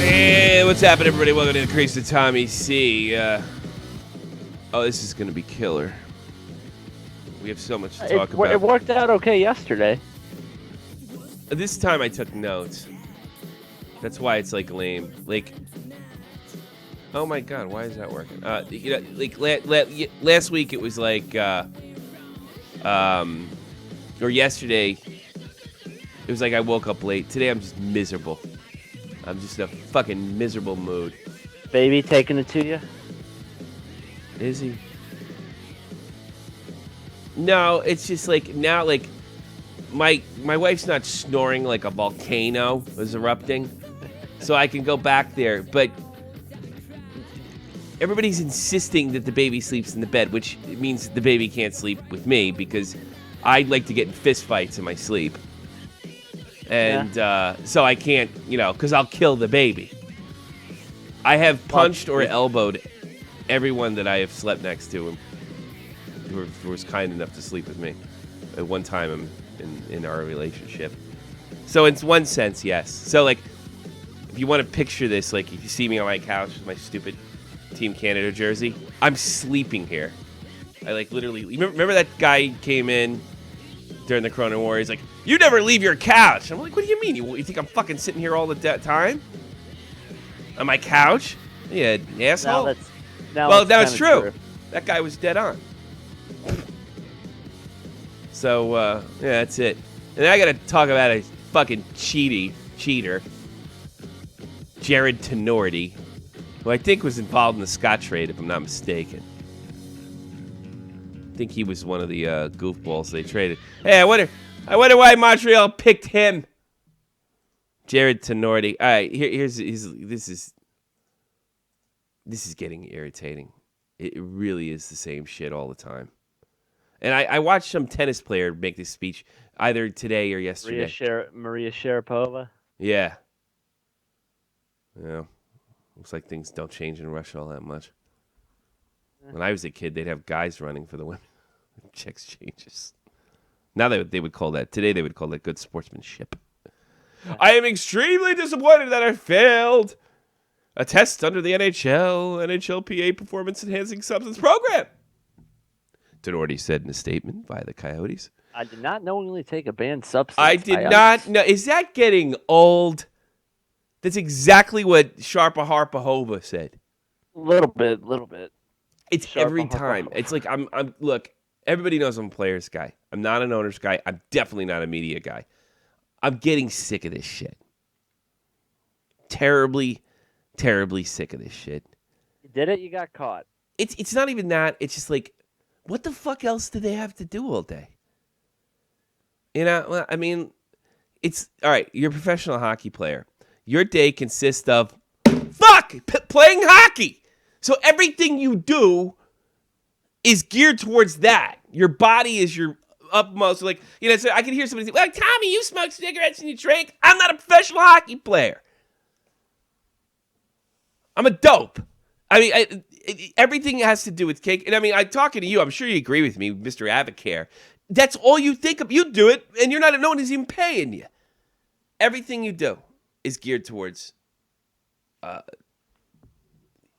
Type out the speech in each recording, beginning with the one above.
Hey, what's happening, everybody? Welcome to the Crazy Tommy C. Oh, this is going to be killer. We have so much to talk about. It worked out okay yesterday. This time I took notes. That's why it's like lame. Like, oh my god, why is that working? Last week it was like, or yesterday, it was like I woke up late. Today I'm just miserable. I'm just in a fucking miserable mood. Baby taking it to you? Is he? No, it's just like now, like my wife's not snoring like a volcano is erupting, so I can go back there. But everybody's insisting that the baby sleeps in the bed, which means the baby can't sleep with me because I like to get in fist fights in my sleep. And so I can't, because I'll kill the baby. I have punched or elbowed everyone that I have slept next to him who was kind enough to sleep with me at one time in our relationship. So in one sense, yes. So like, if you want to picture this, like if you see me on my couch with my stupid Team Canada jersey, I'm sleeping here. I like literally, remember that guy came in during the Corona War, he's like, you never leave your couch. I'm like, what do you mean? You think I'm fucking sitting here all the time? On my couch? Yeah, asshole. Now it's true. That guy was dead on. So, yeah, that's it. And I gotta talk about a fucking cheater, Jarred Tinordi, who I think was involved in the Scott trade, if I'm not mistaken. I think he was one of the goofballs they traded. Hey, I wonder why Montreal picked him. Jarred Tinordi. All right, this is getting irritating. It really is the same shit all the time. And I watched some tennis player make this speech either today or yesterday. Maria Sharapova. Yeah. Yeah. Looks like things don't change in Russia all that much. When I was a kid, they'd have guys running for the women. Chicks changes. Now they would call that, today they would call that good sportsmanship. Yeah. I am extremely disappointed that I failed a test under the NHLPA Performance Enhancing Substance Program. Tinordi said in a statement via the Coyotes. I did not knowingly take a banned substance. I did not know. Is that getting old? That's exactly what Sharpa Harpahova said. Little bit. It's Sharpa every time. It's like I'm look, everybody knows I'm a player's guy. I'm not an owner's guy. I'm definitely not a media guy. I'm getting sick of this shit. Terribly, terribly sick of this shit. You did it, you got caught. It's not even that. It's just like, what the fuck else do they have to do all day? Well, I mean, it's all right. You're a professional hockey player. Your day consists of playing hockey. So everything you do is geared towards that. Your body is your utmost. Like, so I can hear somebody say, well, Tommy, you smoke cigarettes and you drink. I'm not a professional hockey player. I'm a dope. I mean, everything has to do with cake. And I mean, I'm talking to you. I'm sure you agree with me, Mr. Advocare. That's all you think of. You do it, and no one is even paying you. Everything you do is geared towards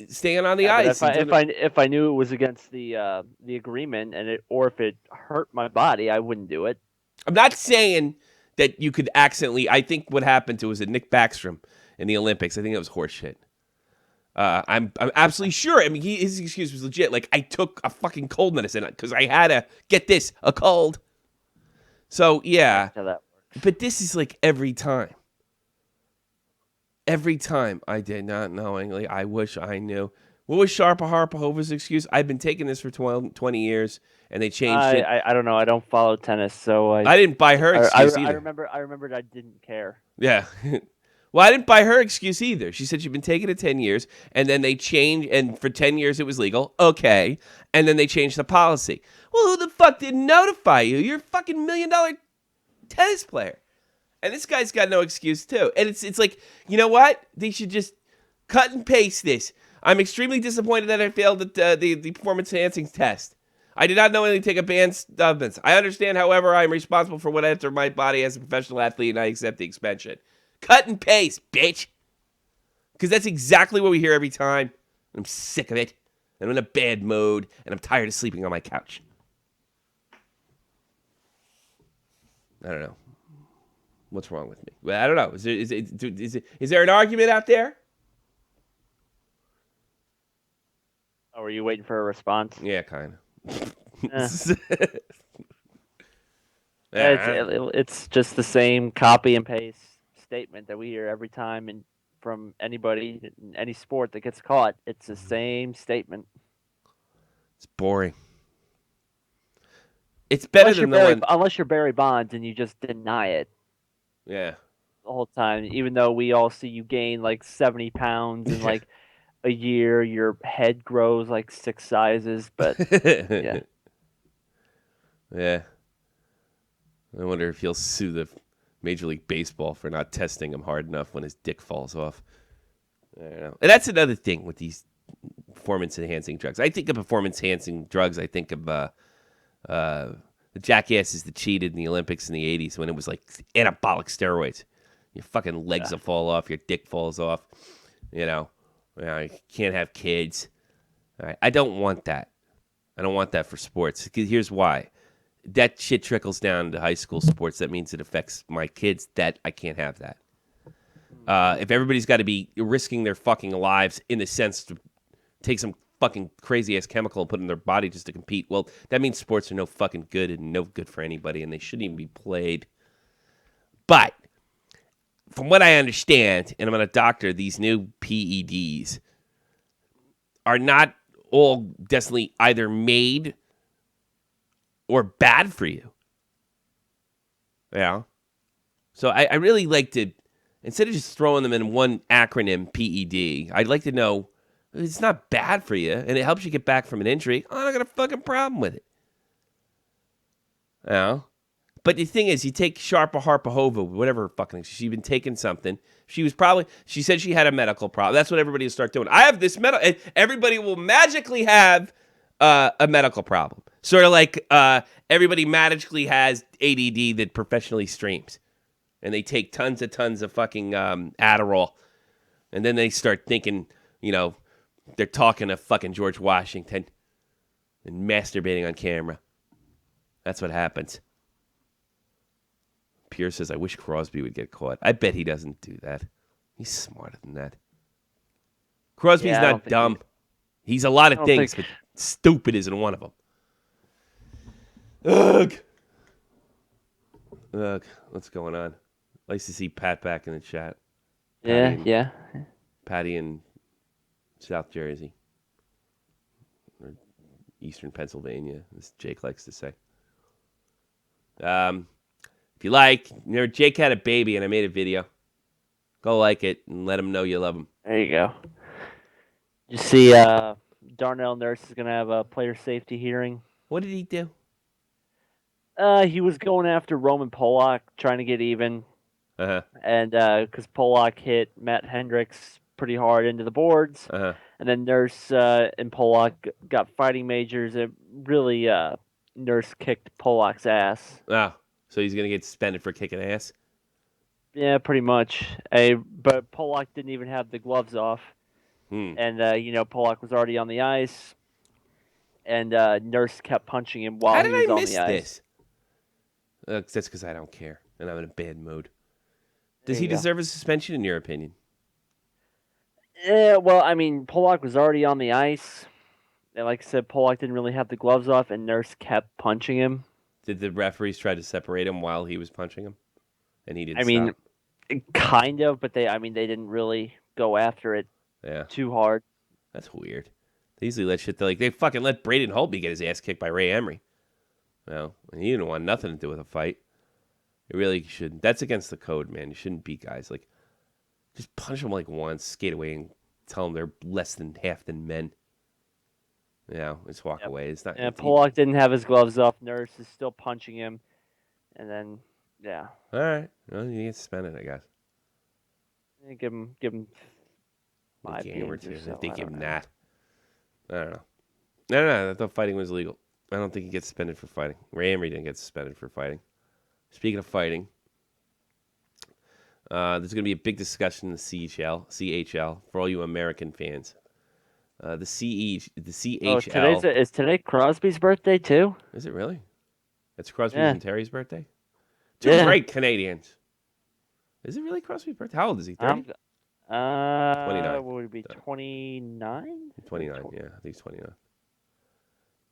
staying on the ice. If I knew it was against the agreement or if it hurt my body, I wouldn't do it. I'm not saying that you could accidentally. I think what happened to was Nick Backstrom in the Olympics. I think that was horseshit. I'm absolutely sure. I mean, his excuse was legit. Like, I took a fucking cold medicine because I had a cold. So yeah, but this is like every time. Every time I did not knowingly. I wish I knew. What was Sharpa Harpahova's excuse? I've been taking this for 20 years, and they changed it. I don't know. I don't follow tennis, so I didn't buy her excuse either. I remembered I didn't care. Yeah. Well, I didn't buy her excuse either. She said she'd been taking it 10 years, and then they changed, and for 10 years it was legal. Okay. And then they changed the policy. Well, who the fuck didn't notify you? You're a fucking $1 million tennis player. And this guy's got no excuse, too. And it's like, you know what? They should just cut and paste this. I'm extremely disappointed that I failed the performance-enhancing test. I did not knowingly take a banned substance. I understand, however, I am responsible for what enters my body as a professional athlete, and I accept the expansion. Cut and paste, bitch. Because that's exactly what we hear every time. I'm sick of it. I'm in a bad mode, and I'm tired of sleeping on my couch. I don't know. What's wrong with me? Well, I don't know. Is there an argument out there? Oh, were you waiting for a response? Yeah, kind of. It's just the same copy and paste statement that we hear every time, and from anybody in any sport that gets caught, it's the same statement. It's boring. It's better than the one. Unless you're Barry Bonds and you just deny it. Yeah. The whole time, even though we all see you gain like 70 pounds in like a year, your head grows like 6 sizes, but yeah. Yeah. I wonder if he'll sue the Major League Baseball for not testing him hard enough when his dick falls off. I don't know. And that's another thing with these performance-enhancing drugs. I think of performance-enhancing drugs. I think of the jackasses that cheated in the Olympics in the 80s when it was like anabolic steroids. Your fucking legs will fall off. Your dick falls off. You can't have kids. All right. I don't want that. I don't want that for sports. Because here's why. That shit trickles down to high school sports. That means it affects my kids. That I can't have that. If everybody's got to be risking their fucking lives in the sense to take some fucking crazy ass chemical and put it in their body just to compete, well, that means sports are no fucking good and no good for anybody, and they shouldn't even be played. But from what I understand, and I'm not a doctor, these new PEDs are not all definitely either made or bad for you. Yeah. So I really like to, instead of just throwing them in one acronym, PED, I'd like to know it's not bad for you and it helps you get back from an injury. I don't got a fucking problem with it. Yeah. But the thing is, you take Sharpa Harpahova, whatever fucking, she's been taking something. She said she had a medical problem. That's what everybody will start doing. I have this everybody will magically have a medical problem. Sort of like everybody magically has ADD that professionally streams. And they take tons of fucking Adderall. And then they start thinking, they're talking to fucking George Washington and masturbating on camera. That's what happens. Pierce says, I wish Crosby would get caught. I bet he doesn't do that. He's smarter than that. Crosby's not dumb. He's a lot of things, but stupid isn't one of them. Ugh. What's going on? Nice to see Pat back in the chat. Yeah. Patty in South Jersey. Or Eastern Pennsylvania, as Jake likes to say. If you like, Jake had a baby and I made a video. Go like it and let him know you love him. There you go. You see, Darnell Nurse is going to have a player safety hearing. What did he do? He was going after Roman Polak, trying to get even. Uh-huh. And because Polak hit Matt Hendricks pretty hard into the boards. Uh-huh. And then Nurse and Polak got fighting majors. It really, Nurse kicked Polak's ass. Oh, so he's going to get suspended for kicking ass? Yeah, pretty much. But Polak didn't even have the gloves off. And, Polak was already on the ice. And Nurse kept punching him while he was on the ice. How did I miss this? That's because I don't care, and I'm in a bad mood. Does he deserve a suspension, in your opinion? Yeah, well, I mean, Polak was already on the ice. And like I said, Polak didn't really have the gloves off, and Nurse kept punching him. Did the referees try to separate him while he was punching him? And he didn't stop? I mean, kind of, but they didn't really go after it too hard. That's weird. They usually let shit, they fucking let Braden Holtby get his ass kicked by Ray Emery. And he didn't want nothing to do with a fight. It really shouldn't. That's against the code, man. You shouldn't beat guys. Just punch them once, skate away, and tell them they're less than half than men. Just walk away. It's not. Yeah, Polak didn't have his gloves off. Nurse is still punching him, and then All right. Well, you get suspended, I guess. Give him 5 game or 2. So. If they give him that. I don't know. No. I thought fighting was legal. I don't think he gets suspended for fighting. Ray Emery didn't get suspended for fighting. Speaking of fighting, There's going to be a big discussion in the CHL for all you American fans. The CHL. Oh, is today Crosby's birthday too? Is it really? It's Crosby's Yeah. and Terry's birthday? Two Yeah. great Canadians. Is it really Crosby's birthday? How old is he? 30? 29. What would it be, 29? 29, yeah. I think he's 29.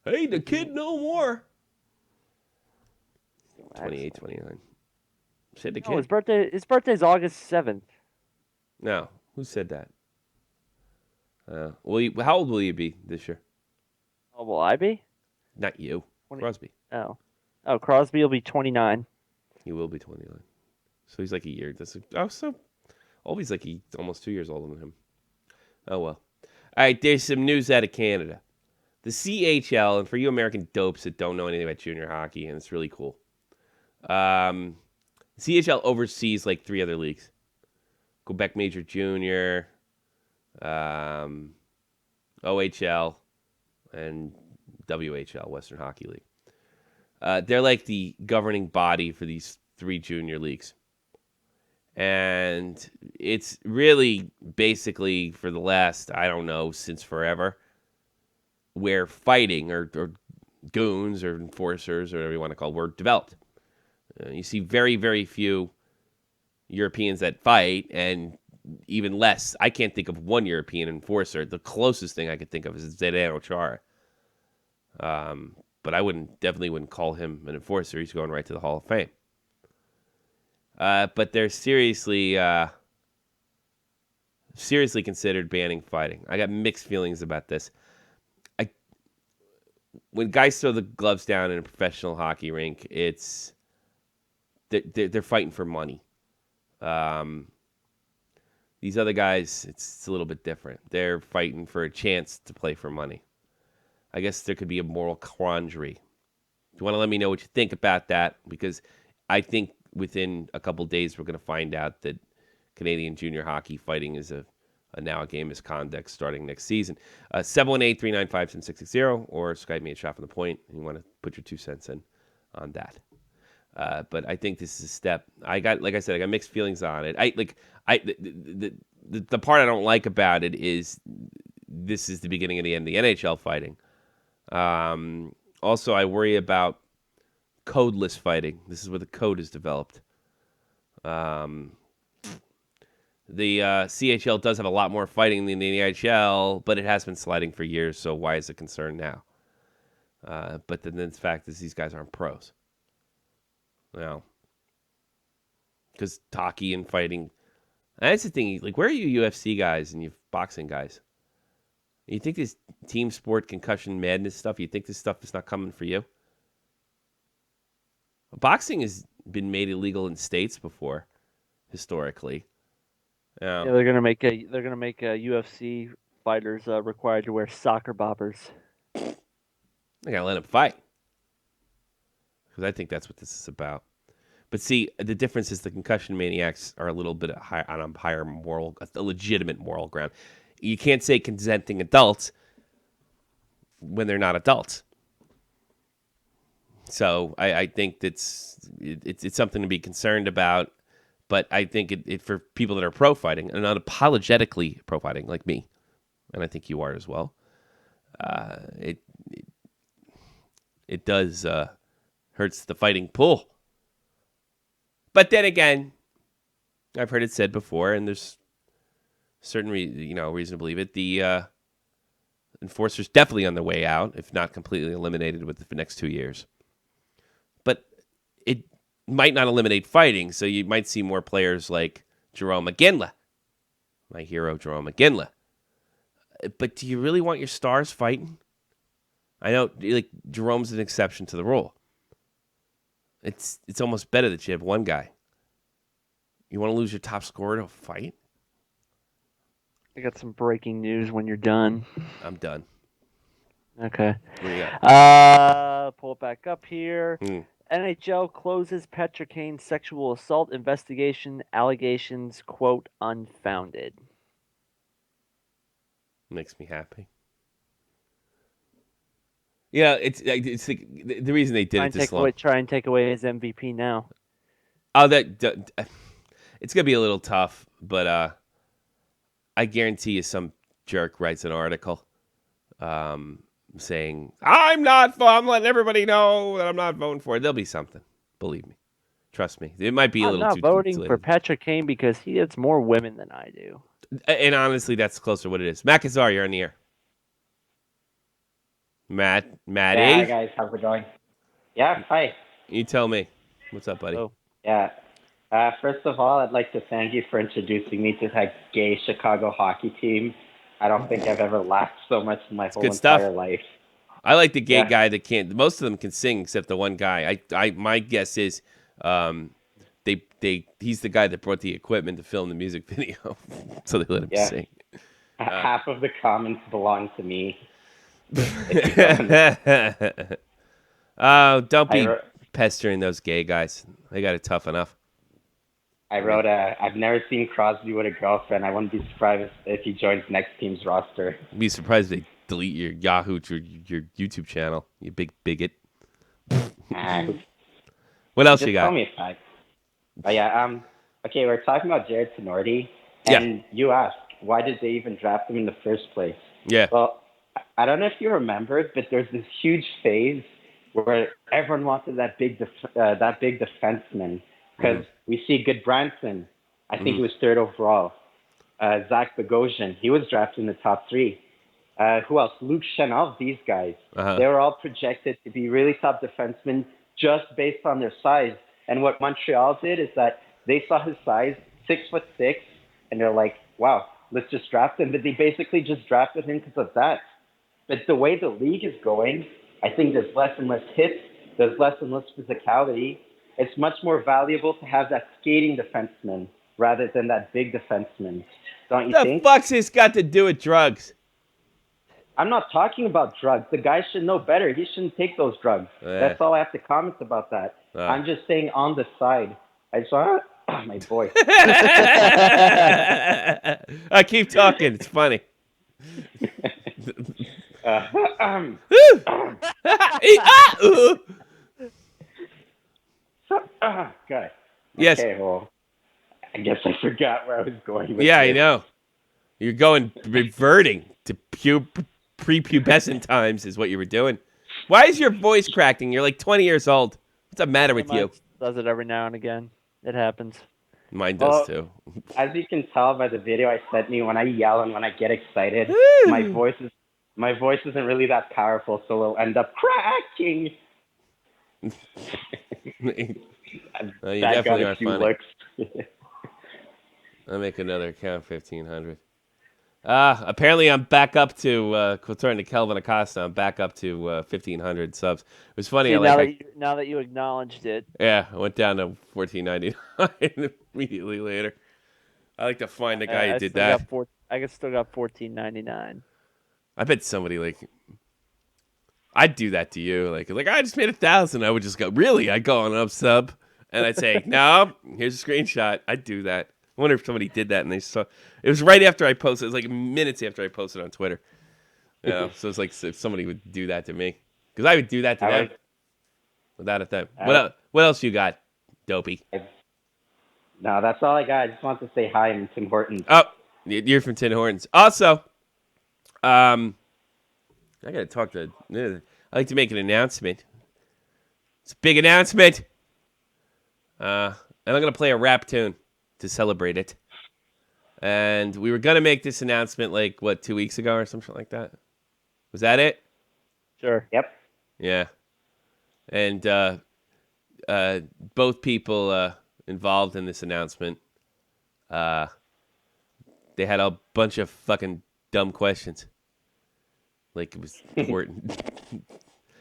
Hey, the kid no more. 28, 29. Said the kid. No, his birthday's August 7th. No. Who said that? How old will you be this year? Oh, will I be? Not you. 20. Crosby. Oh, Crosby will be 29. He will be 29. So he's like a year. He's like he's almost 2 years older than him. Oh, well. All right, there's some news out of Canada. The CHL, and for you American dopes that don't know anything about junior hockey, and it's really cool. CHL oversees like 3 other leagues. Quebec Major Junior, OHL, and WHL, Western Hockey League. They're like the governing body for these 3 junior leagues. And it's really basically for the last, I don't know, since forever, where fighting or goons or enforcers or whatever you want to call it, were developed. You see very, very few Europeans that fight, and even less. I can't think of one European enforcer. The closest thing I could think of is Zdeno Chara. But I definitely wouldn't call him an enforcer. He's going right to the Hall of Fame. But they're seriously considered banning fighting. I got mixed feelings about this. When guys throw the gloves down in a professional hockey rink, they're fighting for money. These other guys, it's a little bit different. They're fighting for a chance to play for money. I guess there could be a moral quandary. If you want to let me know what you think about that, because I think within a couple days we're going to find out that Canadian junior hockey fighting is now a game misconduct starting next season. 718-395-7660 or Skype me at Shot from the Point. You want to put your 2 cents in on that. But I think this is a step. Like I said, I got mixed feelings on it. The part I don't like about it is this is the beginning of the end of the NHL fighting. Also, I worry about codeless fighting. This is where the code is developed. The CHL does have a lot more fighting than the NHL, but it has been sliding for years, so why is it concerned now? But then the fact is these guys aren't pros. Now, because hockey and fighting, that's the thing. Like, where are you UFC guys and you boxing guys? You think this team sport concussion madness stuff, you think this stuff is not coming for you? Boxing has been made illegal in states before, historically. Yeah, they're gonna make UFC fighters required to wear soccer boppers. They gotta let them fight, because I think that's what this is about. But see, the difference is the concussion maniacs are a little bit on a higher a legitimate moral ground. You can't say consenting adults when they're not adults. So I think it's something to be concerned about. But I think it for people that are pro-fighting and unapologetically pro-fighting like me, and I think you are as well, it does hurts the fighting pool. But then again, I've heard it said before, and there's certain reason to believe it. The enforcer's definitely on the way out, if not completely eliminated within the next 2 years. But it might not eliminate fighting, so you might see more players like Jerome McGinley, my hero Jerome McGinley. But do you really want your stars fighting? I know, like, Jerome's an exception to the rule. It's almost better that you have one guy. You want to lose your top scorer to a fight? I got some breaking news when you're done. I'm done. Okay. What do you got? Pull it back up here. NHL closes Patrick Kane's sexual assault investigation. Allegations, quote, unfounded. Makes me happy. Yeah, it's the reason they did it this long. Try and take away his MVP now. Oh, it's gonna be a little tough, but I guarantee you some jerk writes an article saying I'm letting everybody know that I'm not voting for it. There'll be something. Believe me. Trust me. It might be a I'm little not too voting late. for Patrick Kane because he gets more women than I do. And honestly, that's closer to what it is. Mecca, you're on the air. Matty? Yeah, hi guys, how's it going? Yeah, hi. You tell me. What's up, buddy? Oh. Yeah. First of all, I'd like to thank you for introducing me to that gay Chicago hockey team. I don't think I've ever laughed so much in my whole entire life. I like the gay guy that can't. Most of them can sing except the one guy. My guess is, he's the guy that brought the equipment to film the music video, so they let him sing. Half of the comments belong to me. Oh, don't be pestering those gay guys. They got it tough enough. I wrote, I've never seen Crosby with a girlfriend. I wouldn't be surprised if he joins next team's roster. I'd be surprised if they delete your Yahoo to your YouTube channel, you big bigot. What else you got? Tell me a fact. But yeah, okay, we're talking about Jarred Tinordi, and you asked, why did they even draft him in the first place? Yeah. Well, I don't know if you remember, but there's this huge phase where everyone wanted that big defenseman because we see Goodbranson. I think he was third overall. Zach Bogosian, he was drafted in the top 3. Who else? Luke Chanel, these guys. They were all projected to be really top defensemen just based on their size. And what Montreal did is that they saw his size, 6'6", and they're like, wow, let's just draft him. But they basically just drafted him because of that. But the way the league is going, I think there's less and less hits, there's less and less physicality. It's much more valuable to have that skating defenseman rather than that big defenseman. Don't you think? The fuck's this got to do with drugs? I'm not talking about drugs. The guy should know better. He shouldn't take those drugs. That's all I have to comment about that. I'm just saying on the side. I saw my voice. I keep talking. It's funny. God. Yes. Okay, well, I guess I forgot where I was going with this. I know. You're reverting to prepubescent times is what you were doing. Why is your voice cracking? You're like 20 years old. What's the matter with you? Does it every now and again. It happens. Mine does too. As you can tell by the video I sent you, when I yell and when I get excited, my voice isn't really that powerful, so it'll end up cracking. You definitely are funny. I'll make another account, 1,500. Apparently I'm back up to, according to Kelvin Acosta, I'm back up to 1,500 subs. It was funny. See, now that you acknowledged it. Yeah, I went down to 1,499 immediately later. I like to find the guy who did that. I still got 1,499. I bet somebody I'd do that to you. Like I just made 1,000. I would just go, really? I'd go on up sub, and I'd say, no, here's a screenshot. I'd do that. I wonder if somebody did that and they saw. It was right after I posted. It was like minutes after I posted on Twitter. So it's like if somebody would do that to me, because I would do that to them without a thing. What else you got, dopey? No, that's all I got. I just want to say hi. I'm Tim Hortons. Oh, you're from Tim Hortons. Also, I gotta talk to. I like to make an announcement. It's a big announcement. And I'm gonna play a rap tune to celebrate it. And we were gonna make this announcement 2 weeks ago or something like that. Was that it? Sure. Yep. Yeah. And both people involved in this announcement, they had a bunch of fucking dumb questions. Like it was important.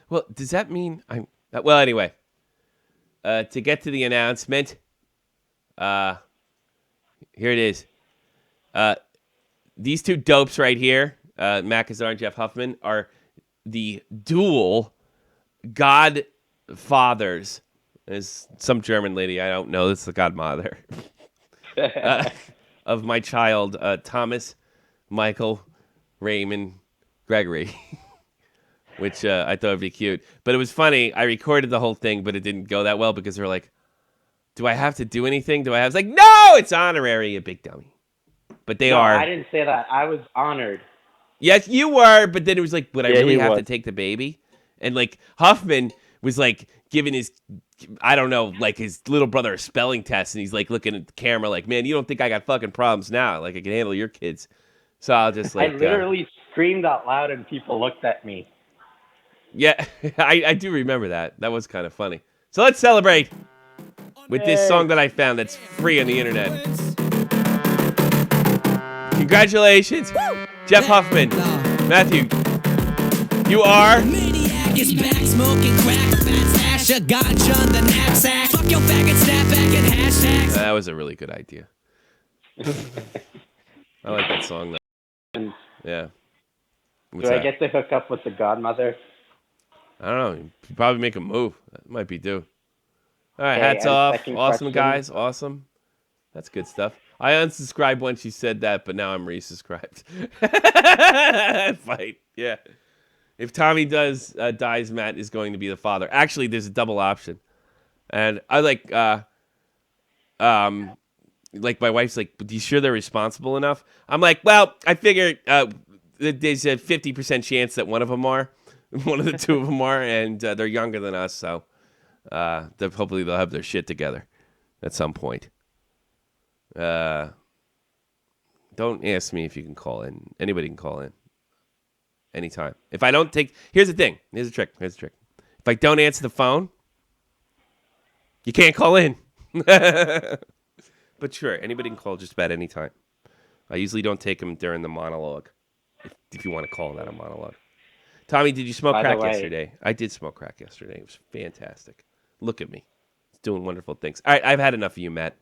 Well, does that mean I'm... Well, anyway. To get to the announcement, here it is. These two dopes right here, Mecca and Jeff Huffman, are the dual godfathers. There's some German lady, I don't know, this is the godmother, of my child, Thomas Michael Raymond Gregory, which I thought would be cute. But it was funny. I recorded the whole thing, but it didn't go that well because they were like, Do I have to do anything? Do I have like, no, it's honorary, you big dummy. But they are. I didn't say that. I was honored. Yes, you were, but then it was like, would I really have was. to take the baby? And like Huffman was like giving his, I don't know, like his little brother a spelling test, and he's like looking at the camera like, man, you don't think I got fucking problems now? Like I can handle your kids. So I'll just like. I literally screamed out loud, and people looked at me. Yeah, I do remember that. That was kind of funny. So let's celebrate with this song that I found that's free on the internet. Congratulations, Jeff Huffman. Matthew, you are. Maniac is back, smoking crack, fat stash, a gotcha on the knapsack. Fuck your faggot, snapback, and hashtags. That was a really good idea. I like that song, though. Yeah. What's Do I that? get to hook up with the godmother? I don't know. You probably make a move. That might be due. All right, Okay, hats and off. second Awesome, question. guys. Awesome. That's good stuff. I unsubscribed when she said that, but now I'm resubscribed. Fight. Yeah. If Tommy dies, Matt is going to be the father. Actually, there's a double option. And I like my wife's like, "Do you sure they're responsible enough?" I'm like, well, I figure there's a 50% chance that one of them are. One of the two of them are, and they're younger than us, so hopefully they'll have their shit together at some point. Don't ask me if you can call in. Anybody can call in. Anytime. If I don't take... Here's the thing. Here's the trick. If I don't answer the phone, you can't call in. But sure, anybody can call just about any time. I usually don't take them during the monologue, if you want to call that a monologue. Tommy, did you smoke crack yesterday? I did smoke crack yesterday. It was fantastic. Look at me. It's doing wonderful things. All right, I've had enough of you, Matt.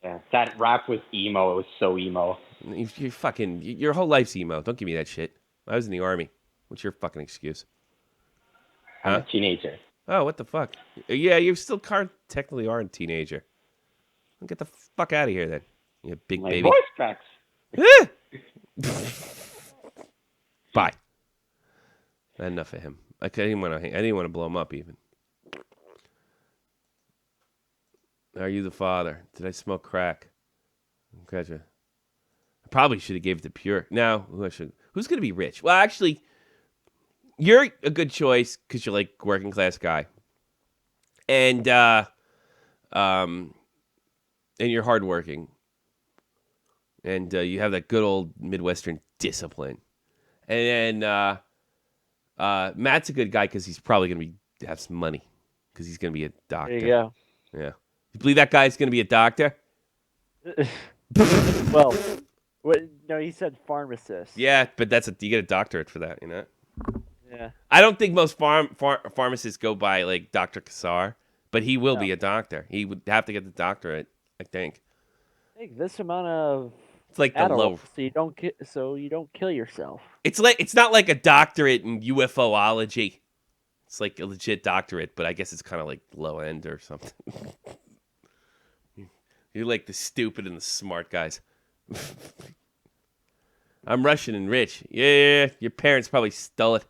Yeah, that rap was emo. It was so emo. Your whole life's emo. Don't give me that shit. I was in the Army. What's your fucking excuse? I'm a teenager. Oh, what the fuck? Yeah, you still technically are a teenager. Get the fuck out of here, then. You big My baby. voice cracks. Bye. Enough of him. I didn't want to blow him up even. Are you the father? Did I smoke crack? Gotcha. I probably should have gave it to Pure. No, who's going to be rich? Well, actually, you're a good choice because you're like working class guy, and you're hardworking, and you have that good old Midwestern discipline, and then Matt's a good guy because he's probably going to have some money because he's going to be a doctor. There you go. Yeah. You believe that guy's going to be a doctor? Well, no, he said pharmacist. Yeah, but you get a doctorate for that, you know? Yeah. I don't think most pharmacists go by, like, Dr. Kassar, but he will be a doctor. He would have to get the doctorate, I think. Take this amount of It's like the Adderall low... so you don't kill yourself. It's not like a doctorate in UFOlogy. It's like a legit doctorate, but I guess it's kind of like low end or something. You're like the stupid and the smart guys. I'm Russian and rich. Yeah, your parents probably stole it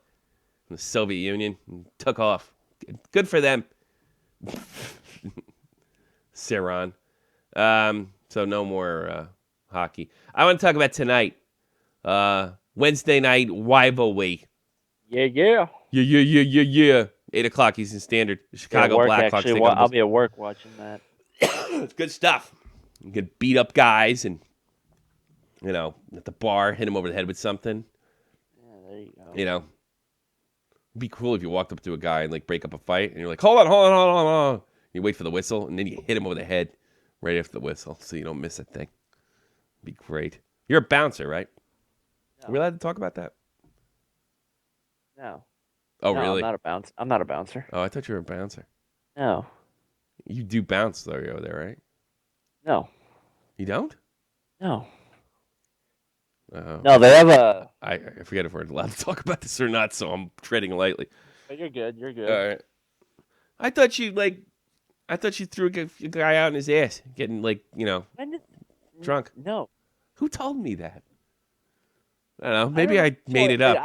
from the Soviet Union and took off. Good for them. Saran. So no more hockey. I want to talk about tonight. Wednesday night, rivalry. Yeah. Yeah. 8 o'clock Eastern Standard. Chicago Blackhawks. Actually, I'll be at work watching that. It's good stuff. You can beat up guys and, at the bar, hit them over the head with something. Yeah, there you go. It'd be cool if you walked up to a guy and, like, break up a fight, and you're like, hold on. You wait for the whistle, and then you hit him over the head right after the whistle so you don't miss a thing. It'd be great. You're a bouncer, right? No. Are we allowed to talk about that? No. Oh, No, really? I'm not a bouncer. Oh, I thought you were a bouncer. No. You do bounce, though, you're over there, right? No. You don't? No. Oh. No, they have a... I forget if we're allowed to talk about this or not, so I'm treading lightly. But you're good. You're good. All right. I thought you threw a guy out in his ass, getting, drunk. No. Who told me that? I don't know. Maybe I made it up.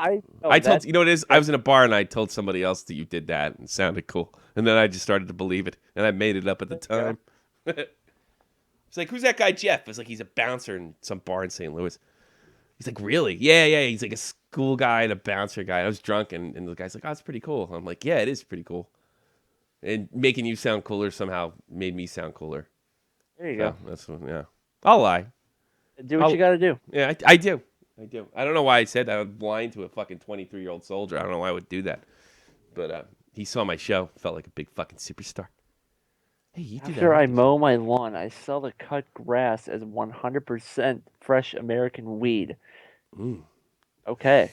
I told you know what it is. I was in a bar and I told somebody else that you did that and it sounded cool, and then I just started to believe it, and I made it up at the time. He's like, who's that guy, Jeff? It's like, he's a bouncer in some bar in St. Louis. He's like, really? Yeah. He's like a school guy and a bouncer guy. I was drunk, and the guy's like, oh, it's pretty cool. I'm like, yeah, it is pretty cool. And making you sound cooler somehow made me sound cooler. There you go. That's yeah. I'll lie. Do what you got to do. Yeah, I do. I don't know why I said that. I'm lying to a fucking 23-year-old soldier. I don't know why I would do that. But he saw my show, felt like a big fucking superstar. Hey, you do that. After I mow my lawn, I sell the cut grass as 100% fresh American weed. Okay.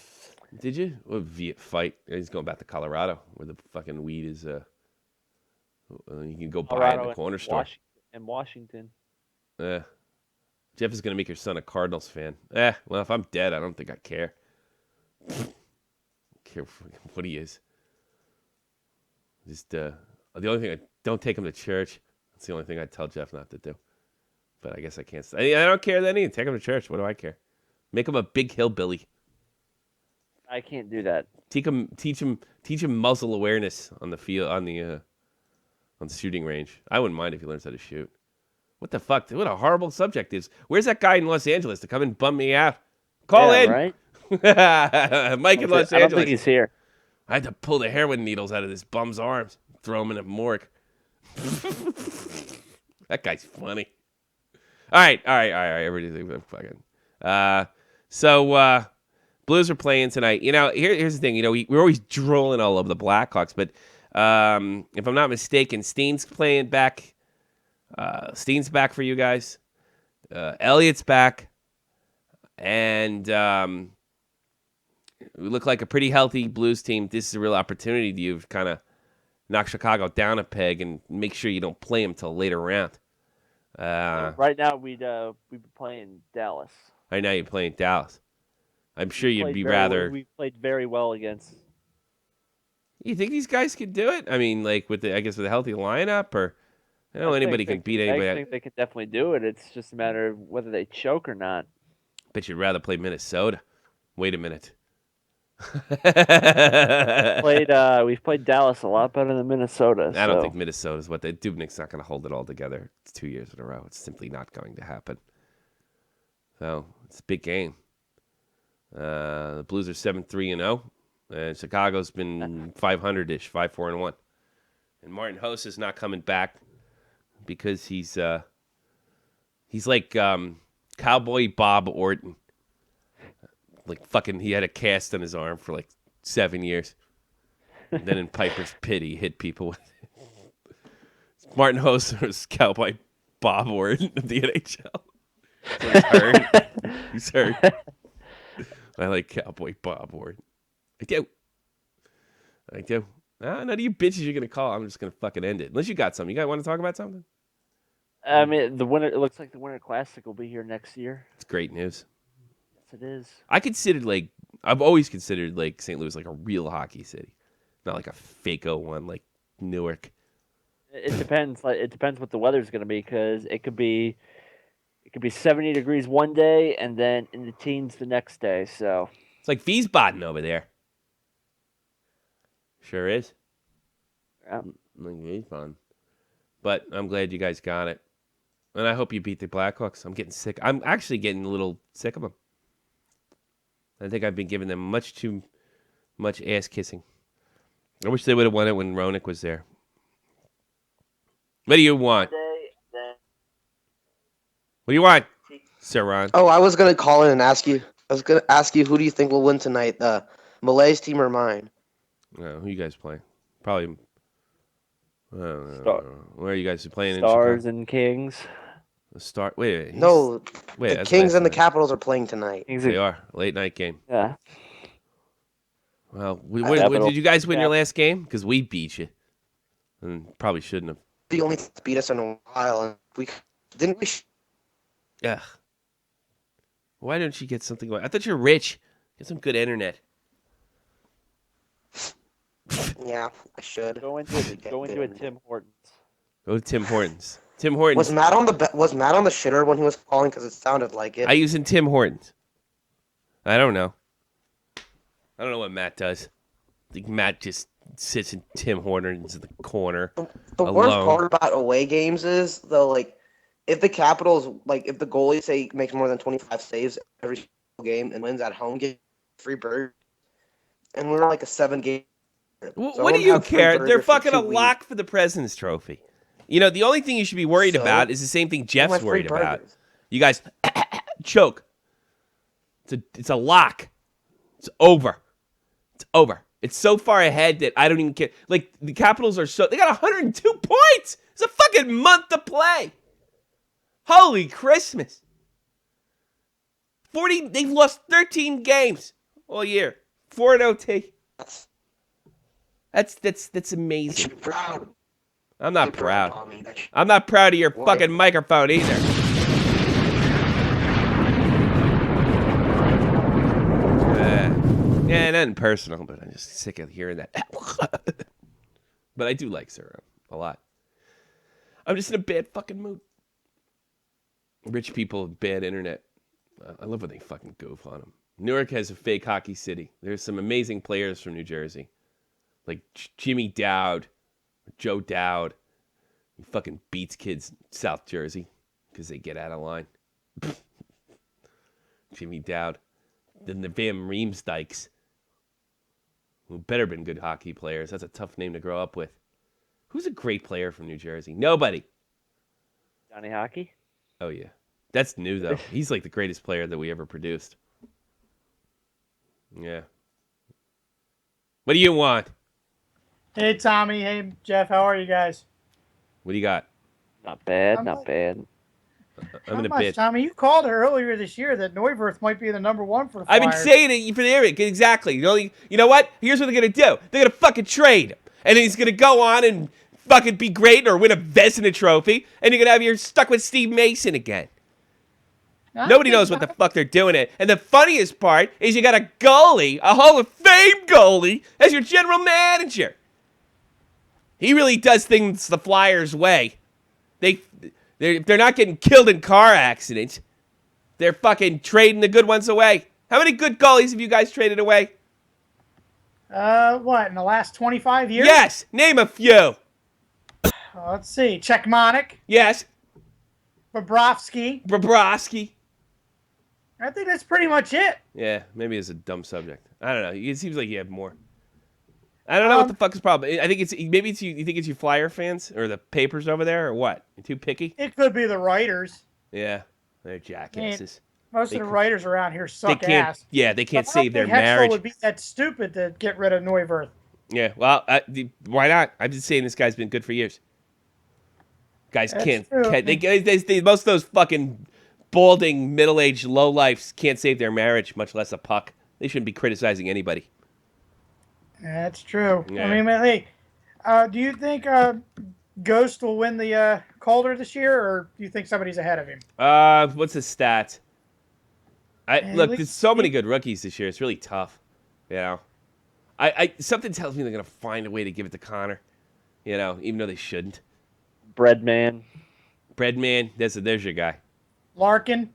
Did you? What Viet fight? He's going back to Colorado, where the fucking weed is. You can go buy it in the corner store. In Washington. Jeff is gonna make your son a Cardinals fan. Well, if I'm dead, I don't think I care. Care what he is. Just the only thing, I don't take him to church. That's the only thing I tell Jeff not to do. But I guess I can't. I don't care then either. Take him to church. What do I care? Make him a big hillbilly. I can't do that. Teach him muzzle awareness on the field, on the shooting range. I wouldn't mind if he learns how to shoot. What the fuck? What a horrible subject is. Where's that guy in Los Angeles to come and bum me out? Call in. Right? Mike in Los Angeles. I don't think he's here. I had to pull the heroin needles out of this bum's arms, throw him in a morgue. That guy's funny. All right. Everybody, fucking. So Blues are playing tonight. You know, here's the thing. You know, we're always drooling all over the Blackhawks, but if I'm not mistaken, Steen's playing back. Steen's back for you guys. Elliott's back, and we look like a pretty healthy Blues team. This is a real opportunity to you to kind of knock Chicago down a peg and make sure you don't play them till later round. Right now, we'd be playing Dallas. I know you're playing Dallas. I'm sure you'd be We played very well against. You think these guys could do it? I mean, like with a healthy lineup, or I know anybody can beat anybody. I think they could definitely do it. It's just a matter of whether they choke or not. Bet you'd rather play Minnesota. Wait a minute. We've played Dallas a lot better than Minnesota. I don't think Minnesota's what they Dubnik's not going to hold it all together. It's 2 years in a row. It's simply not going to happen. So it's a big game. The Blues are 7-3-0, and Chicago's been 500-ish, 5-4-1. And Martin Hose is not coming back because he's like Cowboy Bob Orton. Like fucking, he had a cast on his arm for like 7 years. And then in Piper's Pit, he hit people with it. Martin Hoser is Cowboy Bob Orton of the NHL. So he's hurt. He's hurt. I like Cowboy Bob Orton. I do. None of you bitches you're going to call. I'm just going to fucking end it. Unless you got something. You guys want to talk about something? I mean, it looks like the Winter Classic will be here next year. It's great news. It is. I've always considered like St. Louis like a real hockey city, not like a fake-o one like Newark. It depends. It depends what the weather's going to be, because it could be 70 degrees one day and then in the teens the next day. So it's like Wiesbaden over there. Sure is. Yeah. Like Wiesbaden. But I'm glad you guys got it, and I hope you beat the Blackhawks. I'm getting sick. I'm actually getting a little sick of them. I think I've been giving them much too much ass kissing. I wish they would have won it when Roenick was there. What do you want? What do you want, Sir Ron? Oh, I was going to call in and ask you. I was going to ask you, who do you think will win tonight? Malay's team or mine? Who you guys playing? Probably. Where are you guys playing? Stars and Kings. The Star. Wait. No. The Kings and the Capitals are playing tonight. They are. Late night game. Yeah. Well, did you guys win your last game? Because we beat you. And probably shouldn't have. The only beat us in a while, and we didn't. Yeah. Why don't you get something like? I thought you're rich. Get some good internet. Yeah, I should. Go into a Tim Hortons. Go to Tim Hortons. Tim Hortons. Was Matt on the shitter when he was calling, because it sounded like it? I use in Tim Hortons. I don't know. I don't know what Matt does. I think Matt just sits in Tim Hortons in the corner. The worst alone. part about away games is though, like, if the Capitals, like, if the goalie say makes more than 25 saves every single game and wins at home, get free burger, and we're like a 7-game. So What do you care? They're fucking a lock for the President's Trophy. You know, the only thing you should be worried about is the same thing Jeff's worried about. You guys choke. It's a lock. It's over. It's over. It's so far ahead that I don't even care. Like, the Capitals are they got 102 points. It's a fucking month to play. Holy Christmas. They've lost 13 games all year. 4 in OT. That's amazing. Proud. I'm not proud. I'm not proud of your fucking microphone either. Yeah, nothing personal, but I'm just sick of hearing that. But I do like Syrup a lot. I'm just in a bad fucking mood. Rich people have bad internet. I love when they fucking goof on them. Newark has a fake hockey city. There's some amazing players from New Jersey. Like Jimmy Dowd, Joe Dowd. He fucking beats kids in South Jersey because they get out of line. Jimmy Dowd. Then the Van Riemsdykes, who better been good hockey players. That's a tough name to grow up with. Who's a great player from New Jersey? Nobody. Johnny Hockey? Oh, yeah. That's new, though. He's like the greatest player that we ever produced. Yeah. What do you want? Hey, Tommy. Hey, Jeff. How are you guys? What do you got? Not bad, not bad. I'm in a much, bit. Tommy, you called earlier this year that Neuwirth might be the #1 for the Flyers. I've been saying it for the area. Exactly. You know what? Here's what they're going to do. They're going to fucking trade him. And then he's going to go on and fucking be great or win a Vezina trophy. And you're going to you're stuck with Steve Mason again. Nobody knows what the fuck they're doing it. And the funniest part is you got a goalie, a Hall of Fame goalie, as your general manager. He really does things the Flyers way. They're not getting killed in car accidents. They're fucking trading the good ones away. How many good goalies have you guys traded away? What, in the last 25 years? Yes. Name a few. Let's see. Czechmonic. Yes. Bobrovsky. I think that's pretty much it. Yeah, maybe it's a dumb subject. I don't know. It seems like you have more. I don't know what the fuck is the problem. I think it's maybe it's you. You think it's you Flyer fans or the papers over there or what? You too picky? It could be the writers. Yeah, they're jackasses. Most of the writers around here suck ass. Yeah, they can't save their Hextall marriage. Would be that stupid to get rid of Neuwirth. Yeah, well, why not? I've been saying this guy's been good for years. Guys can't. Most of those fucking balding middle-aged lowlifes can't save their marriage, much less a puck. They shouldn't be criticizing anybody. That's true. Yeah. I mean, hey, do you think Ghost will win the Calder this year, or do you think somebody's ahead of him? What's the stat? Look, there's so many good rookies this year. It's really tough. You know, something tells me they're gonna find a way to give it to Connor. You know, even though they shouldn't. Breadman, there's your guy. Larkin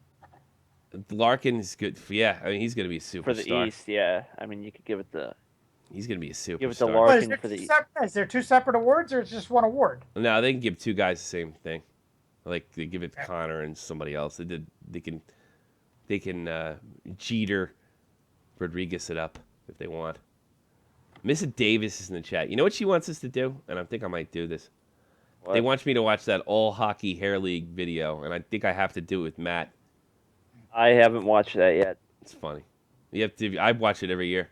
is good. Yeah, I mean he's gonna be a superstar for the East. Yeah, I mean you could give it the. He's gonna be a superstar. Give it to Larkin for the East. Is there two separate awards, or it's just one award? No, they can give two guys the same thing. Like they give it to Connor and somebody else. They can Jeter Rodriguez it up if they want. Mrs. Davis is in the chat. You know what she wants us to do? And I think I might do this. What? They want me to watch that All Hockey Hair League video, and I think I have to do it with Matt. I haven't watched that yet. It's funny. You have to. I watch it every year,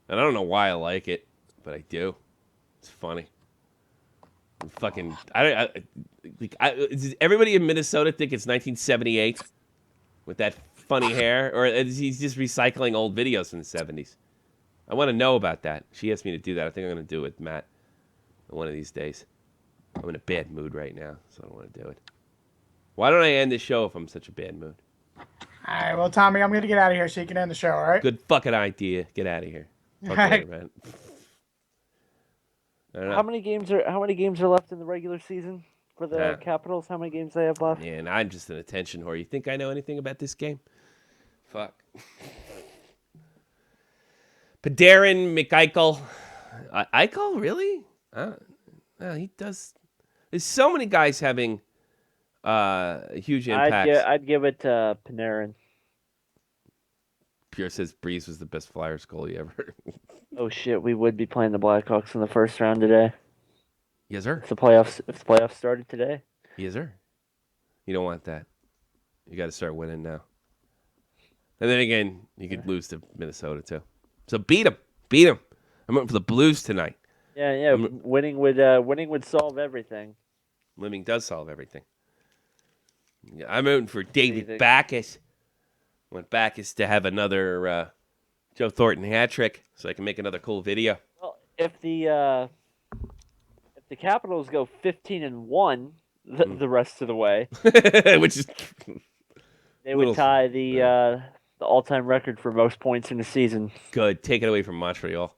and I don't know why I like it, but I do. It's funny. Does everybody in Minnesota think it's 1978 with that funny hair, or is he just recycling old videos from the 70s? I want to know about that. She asked me to do that. I think I'm going to do it with Matt one of these days. I'm in a bad mood right now, so I don't want to do it. Why don't I end the show if I'm in such a bad mood? All right, well, Tommy, I'm going to get out of here so you can end the show, all right? Good fucking idea. Get out of here. Talk later, man. I don't know. How many games are left in the regular season for the Capitals? How many games they have left? Yeah, and I'm just an attention whore. You think I know anything about this game? Fuck. Padarin, McEichel, Eichel, really? He does. There's so many guys having huge impacts. I'd give it to Panarin. Pierre says Breeze was the best Flyers goalie ever. Oh shit, we would be playing the Blackhawks in the first round today. Yes, sir. If the playoffs started today. Yes, sir. You don't want that. You got to start winning now. And then again, you could lose to Minnesota too. So beat them. I'm up for the Blues tonight. Yeah. Winning would solve everything. Winning does solve everything. Yeah, I'm rooting for David Backes. I want Backes to have another Joe Thornton hat trick, so I can make another cool video. Well, if the Capitals go 15-1 the rest of the way, which is they would tie the all-time record for most points in a season. Good. Take it away from Montreal.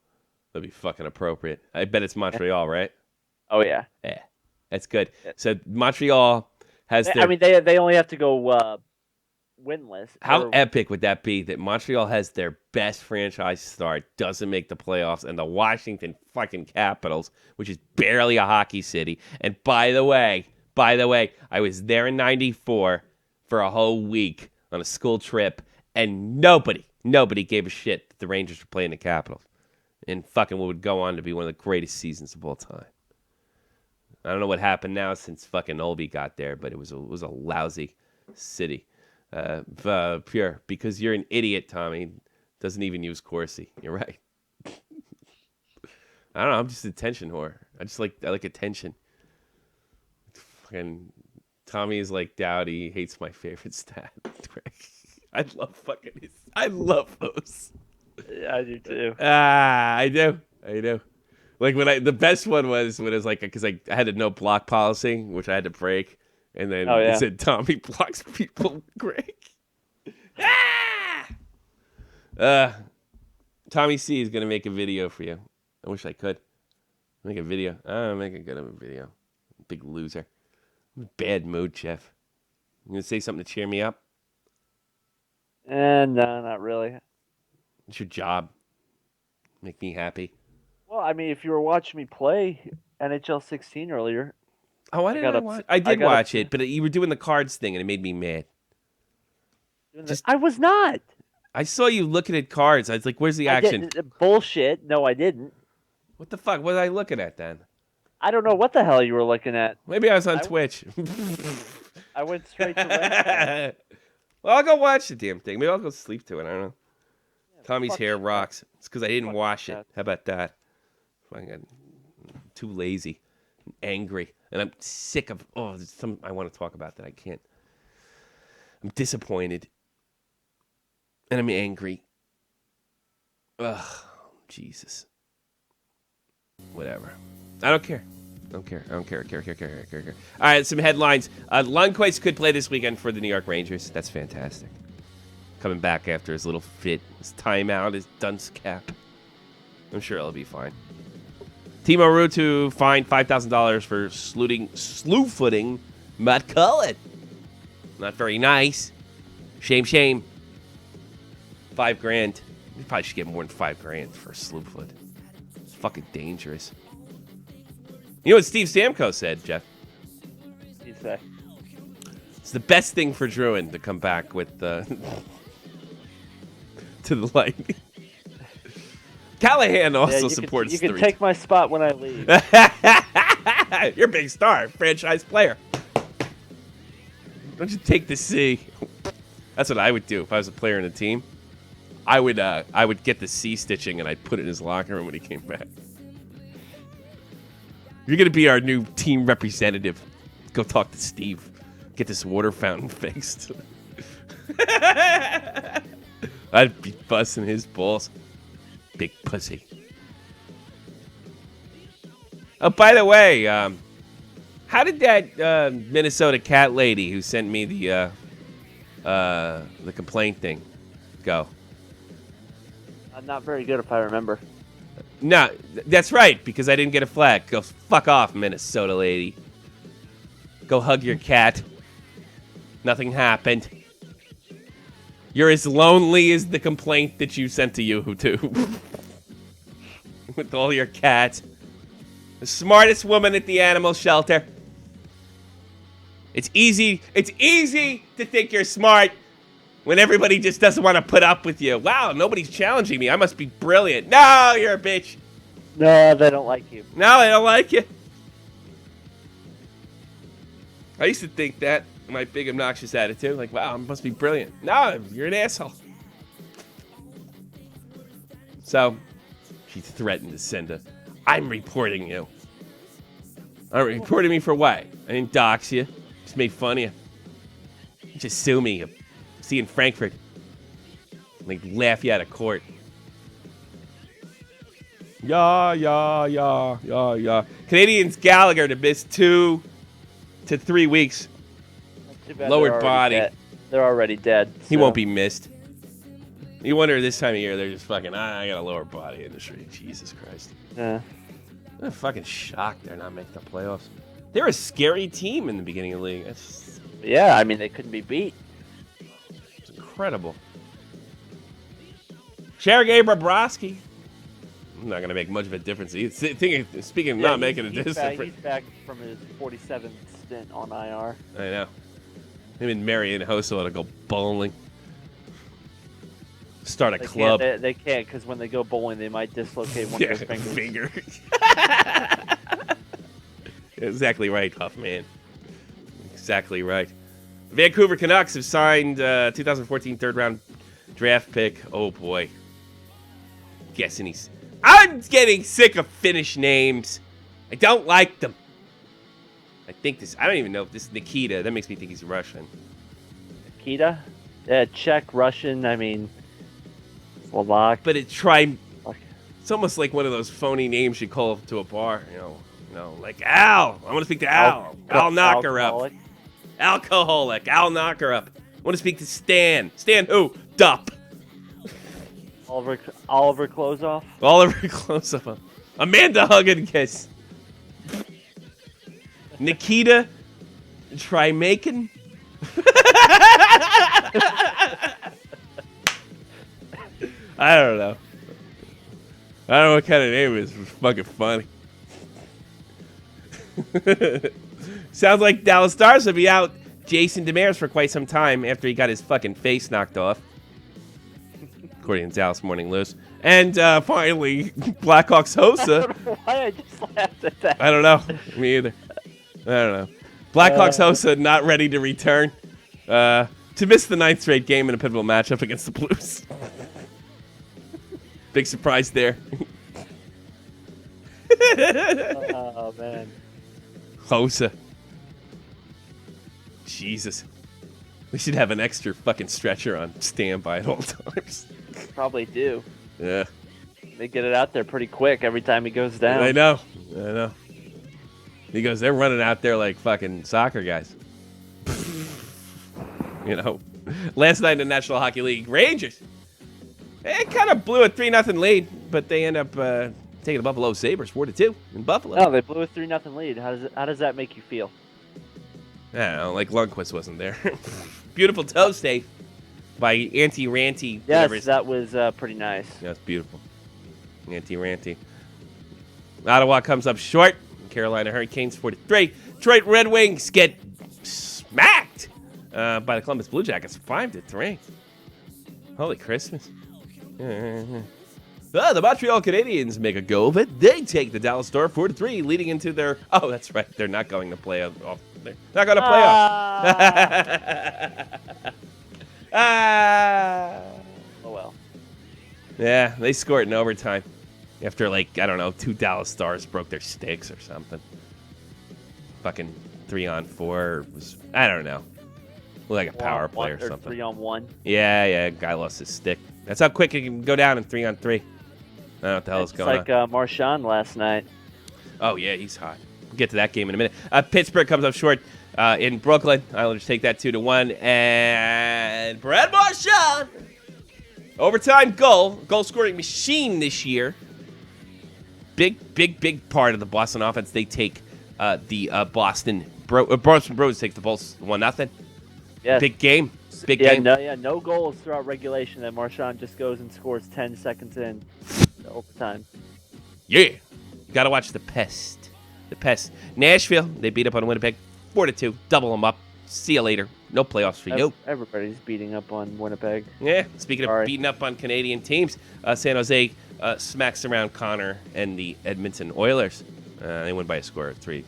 That'd be fucking appropriate. I bet it's Montreal, right? Oh yeah. Yeah, that's good. So Montreal has their. I mean, they only have to go winless. How epic would that be that Montreal has their best franchise start, doesn't make the playoffs, and the Washington fucking Capitals, which is barely a hockey city. And by the way, I was there in '94 for a whole week on a school trip, and nobody gave a shit that the Rangers were playing the Capitals. And fucking what would go on to be one of the greatest seasons of all time. I don't know what happened now since fucking Olby got there, but it was a lousy city. Pure, because you're an idiot, Tommy. Doesn't even use Corsi. You're right. I don't know. I'm just an attention whore. I like attention. Fucking Tommy is like Dowdy. He hates my favorite stat. I love those. Yeah, I do too. I do. Like the best one was when it was like, because I had a no block policy, which I had to break. And then it said Tommy blocks people, Greg. Tommy C is going to make a video for you. I wish I could. Make a video. I'll make a good of a video. Big loser. I'm in a bad mood, Jeff. You going to say something to cheer me up? No, not really. It's your job. Make me happy. Well, I mean, if you were watching me play NHL 16 earlier. Oh, I didn't watch. I did watch it, but you were doing the cards thing, and it made me mad. I was not. I saw you looking at cards. I was like, "Where's the action?" Bullshit. No, I didn't. What the fuck? What was I looking at then? I don't know what the hell you were looking at. Maybe I was on Twitch. I went straight to Well, I'll go watch the damn thing. Maybe I'll go sleep to it. I don't know. Yeah, Tommy's hair rocks. It's because I didn't wash it. That. How about that? I'm too lazy, and angry, and I'm sick of. Oh, there's some I want to talk about that I can't. I'm disappointed, and I'm angry. Ugh, Jesus. Whatever. I don't care. Care. All right, some headlines. Lundqvist could play this weekend for the New York Rangers. That's fantastic. Coming back after his little fit, his timeout, his dunce cap. I'm sure it'll be fine. Timo Ruutu fined $5,000 for slew-footing Matt Cullen. Not very nice. Shame. $5,000. You probably should get more than $5,000 for a slew-foot. It's fucking dangerous. You know what Steve Stamkos said, Jeff? What did he say? It's the best thing for Druin to come back with to the light. Callahan also supports the You can take my spot when I leave. You're a big star, franchise player. Don't you take the C? That's what I would do if I was a player in a team. I would get the C stitching and I'd put it in his locker room when he came back. You're going to be our new team representative. Go talk to Steve. Get this water fountain fixed. I'd be busting his balls. Big pussy. Oh, by the way, how did that Minnesota cat lady who sent me the complaint thing go? Not very good, if I remember. No, that's right, because I didn't get a flag. Go fuck off, Minnesota lady. Go hug your cat. Nothing happened. You're as lonely as the complaint that you sent to you too. with all your cats. The smartest woman at the animal shelter. It's easy to think you're smart when everybody just doesn't want to put up with you. Wow, nobody's challenging me. I must be brilliant. No, you're a bitch. No, they don't like you. No, they don't like you. I used to think that, my big obnoxious attitude. Like, wow, I must be brilliant. No, you're an asshole. So, she threatened to send I'm reporting you. Reporting me for what? I didn't dox you. Just made fun of you. Just sue me. See you in Frankfurt. Like, laugh you out of court. Yeah. Canadians Gallagher to miss 2 to 3 weeks. Too bad Lower they're body. dead. They're already dead. He so. won't be missed. You wonder this time of year, they're just fucking, I got a lower body industry. Jesus Christ. Yeah. I'm fucking shocked they're not making the playoffs. They're a scary team in the beginning of the league. Yeah, I mean, they couldn't be beat. It's incredible. Sergei Bobrovsky. I'm not going to make much of a difference. Speaking of not making a difference. He's back from his 47th stint on IR. I know. Him and Marion Hossa ought to go bowling. Start a club. They can't, because when they go bowling, they might dislocate one of their fingers. Exactly right, Huffman. Exactly right. Vancouver Canucks have signed 2014 third-round draft pick. Oh, boy. I'm getting sick of Finnish names. I don't like them. I don't even know if this is Nikita. That makes me think he's Russian. Nikita? Yeah, Czech, Russian, I mean, Slovak. But it's almost like one of those phony names you call to a bar. You know, like Al. I want to speak to Al. Al knock her up. Alcoholic. Al knock her up. I want to speak to Stan. Stan who? Dup. Oliver Klozoff. Oliver Klozoff. Amanda hug and kiss. Nikita Trimakin. I don't know. I don't know what kind of name it is. It's fucking funny. Sounds like Dallas Stars will be out Jason Demers for quite some time after he got his fucking face knocked off. According to Dallas Morning News. And finally, Blackhawks Hossa. I don't know why I just laughed at that. I don't know. Me either. I don't know. Blackhawks Hossa not ready to return. To miss the 9th straight game in a pivotal matchup against the Blues. Big surprise there. Oh, man. Hossa. Jesus. We should have an extra fucking stretcher on standby at all times. Probably do. Yeah. They get it out there pretty quick every time he goes down. I know. He goes, they're running out there like fucking soccer guys. Last night in the National Hockey League, Rangers. They kind of blew a 3-0 lead, but they end up taking the Buffalo Sabres 4-2 in Buffalo. No, they blew a 3-0 lead. How does that make you feel? I don't know, like Lundqvist wasn't there. Beautiful toe stay by Auntie Ranty. Yes, that was pretty nice. Yeah, it's beautiful. Auntie Ranty. Ottawa comes up short. Carolina Hurricanes 4-3. Detroit Red Wings get smacked by the Columbus Blue Jackets 5-3. Holy Christmas. The Montreal Canadiens make a go of it. They take the Dallas Stars 4-3, leading into their... Oh, that's right. They're not going to play off. They're not going to play off. Oh, well. Yeah, they scored in overtime. After, 2 Dallas Stars broke their sticks or something. Fucking 3-on-4 was... I don't know. Like a power play or something. 3-on-1. Yeah, guy lost his stick. That's how quick it can go down in 3-on-3. I don't know what the hell is going on. It's like Marchand last night. Oh, yeah, he's hot. We'll get to that game in a minute. Pittsburgh comes up short in Brooklyn. Islanders take that 2-1. And Brad Marchand, overtime goal-scoring machine this year. Big part of the Boston offense. They take the Boston Bruins take the Bulls 1-0. Yes. Big game. Game. No goals throughout regulation. Then Marchand just goes and scores 10 seconds in overtime. Yeah. Got to watch the Pest. The Pest. Nashville, they beat up on Winnipeg 4-2. Double them up. See you later. No playoffs for you. Everybody's beating up on Winnipeg. Yeah. Speaking of Sorry. beating up on Canadian teams, San Jose smacks around Connor and the Edmonton Oilers. They win by a score of 3-0.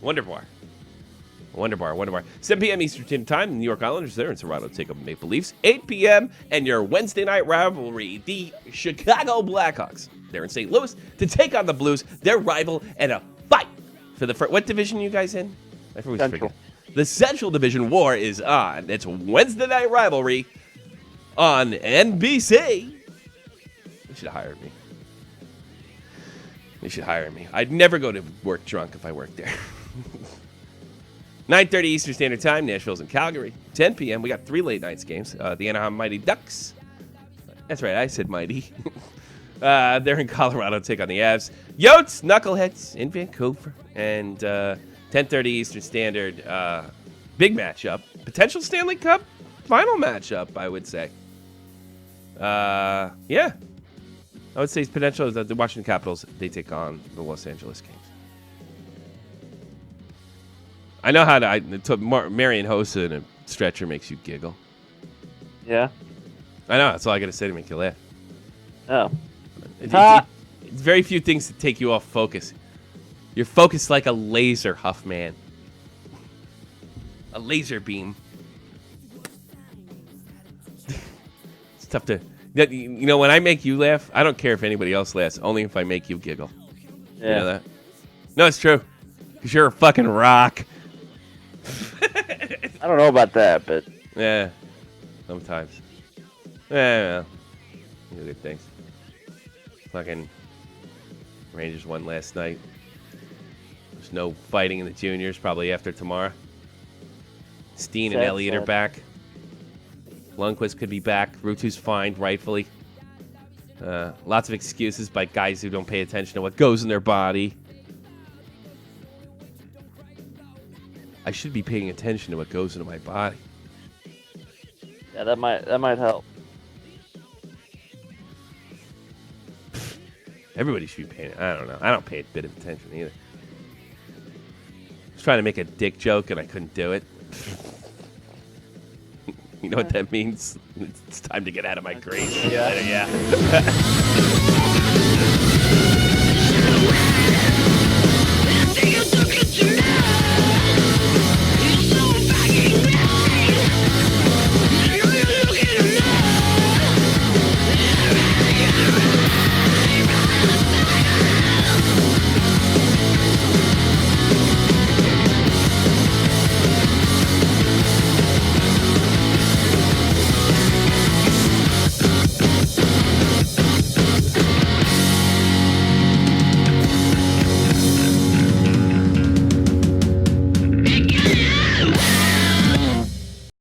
Wonderbar. 7 p.m. Eastern Standard Time. The New York Islanders there in Toronto take up Maple Leafs. 8 p.m. and your Wednesday night rivalry, the Chicago Blackhawks. They're in St. Louis to take on the Blues, their rival, and a fight for the first. What division are you guys in? I always Central. forget. The Central Division War is on. It's Wednesday night rivalry on NBC. They should hire me. I'd never go to work drunk if I worked there. 9:30 Eastern Standard Time. Nashville's in Calgary. 10 p.m. We got 3 late nights games. The Anaheim Mighty Ducks. That's right. I said Mighty. They're in Colorado to take on the Avs. Yotes, Knuckleheads in Vancouver. And 10:30 Eastern Standard. Big matchup. Potential Stanley Cup final matchup, I would say. Yeah. I would say potential is that the Washington Capitals, they take on the Los Angeles Kings. I know how to Marion Hossa in a stretcher makes you giggle. Yeah. I know. That's all I got to say to make you laugh. Oh. It's very few things that take you off focus. You're focused like a laser, Huffman. A laser beam. It's tough to... You know, when I make you laugh, I don't care if anybody else laughs. Only if I make you giggle. Yeah. You know that? No, it's true. Because you're a fucking rock. I don't know about that, but... Yeah. Sometimes. Yeah, well. You do good things. Fucking Rangers won last night. There's no fighting in the juniors probably after tomorrow. Steen and Elliott are back. Lundqvist could be back. Rutu's fine, rightfully. Lots of excuses by guys who don't pay attention to what goes in their body. I should be paying attention to what goes into my body. Yeah, that might help. Everybody should be paying. I don't know. I don't pay a bit of attention either. I was trying to make a dick joke and I couldn't do it. You know what that means? It's time to get out of my grave. Yeah. Yeah.